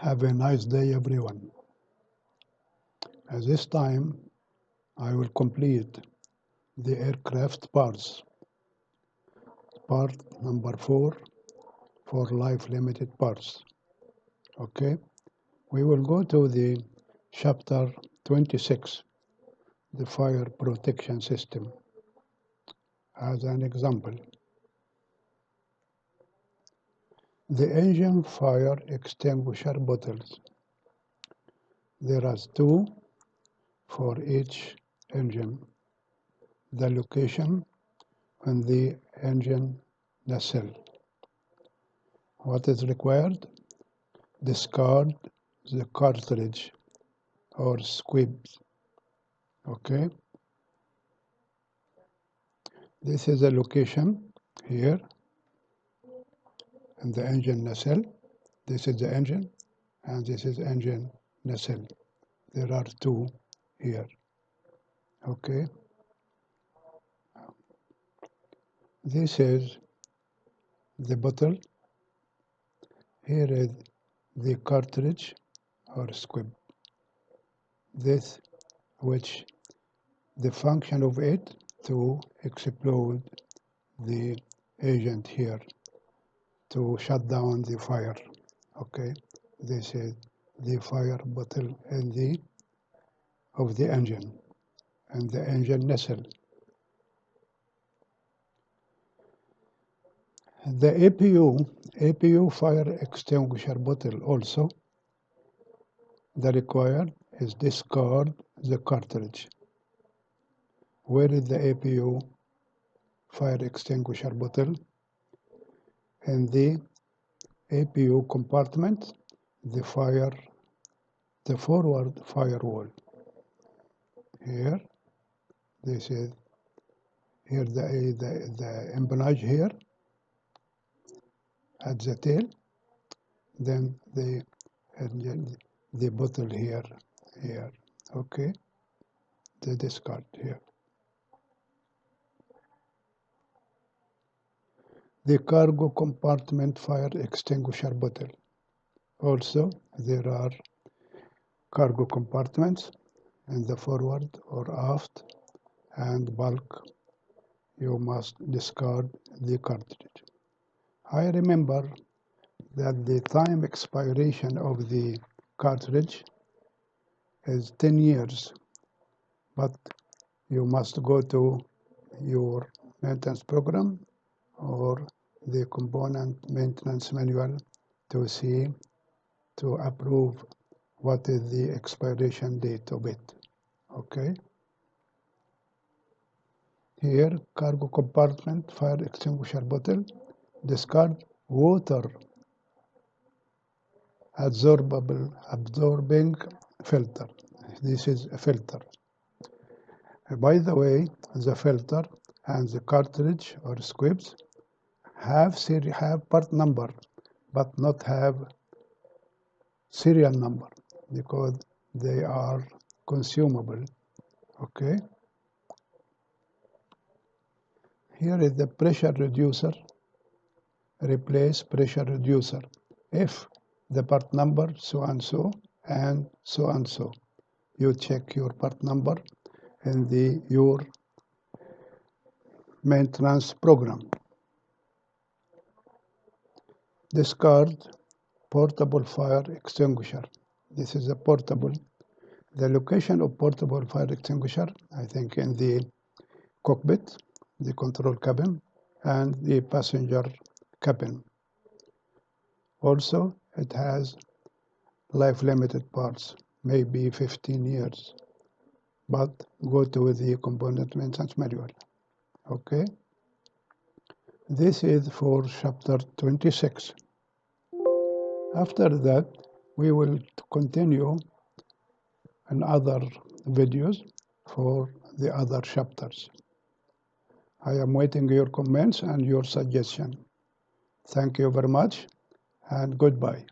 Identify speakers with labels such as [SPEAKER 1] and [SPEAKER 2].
[SPEAKER 1] Have a nice day, everyone. At this time, I will complete the aircraft parts. Part number 4 for life limited parts. Okay, we will go to the chapter 26, the fire protection system, as an example. The engine fire extinguisher bottles. There are 2 for each engine. The location on the engine nacelle. What is required? Discard the cartridge or squibs. Okay. This is a location here in the engine nacelle. This is the engine, and this is engine nacelle. There are 2 here. Okay. This is the bottle. Here is the cartridge or squib. This, which the function of it to explode the agent here to shut down the fire. Okay, this is the fire bottle in of the engine and the engine nacelle. The APU fire extinguisher bottle also, the required is discard the cartridge. Where is the APU fire extinguisher bottle? In the APU compartment, the forward firewall. Here, this is here the empennage here at the tail, then the bottle here, okay, the discard here. The cargo compartment fire extinguisher bottle. Also, there are cargo compartments in the forward or aft and bulk. You must discard the cartridge. I remember that the time expiration of the cartridge is 10 years, but you must go to your maintenance program or the component maintenance manual to approve what is the expiration date of it. Okay. Here, cargo compartment fire extinguisher bottle. Discard water absorbing filter. This is a filter. By the way, the filter and the cartridge or squibs have part number, but not have serial number because they are consumable. Okay. Here is the pressure reducer. Replace pressure reducer if the part number so and so and so and so. You check your part number in your maintenance program. Discard portable fire extinguisher. This is a portable. The location of portable fire extinguisher, I think in the cockpit, the control cabin, and the passenger cabin. Also, it has life-limited parts, maybe 15 years, but go to the component maintenance manual. Okay? This is for chapter 26. After that, we will continue in other videos for the other chapters. I am waiting your comments and your suggestions. Thank you very much and goodbye.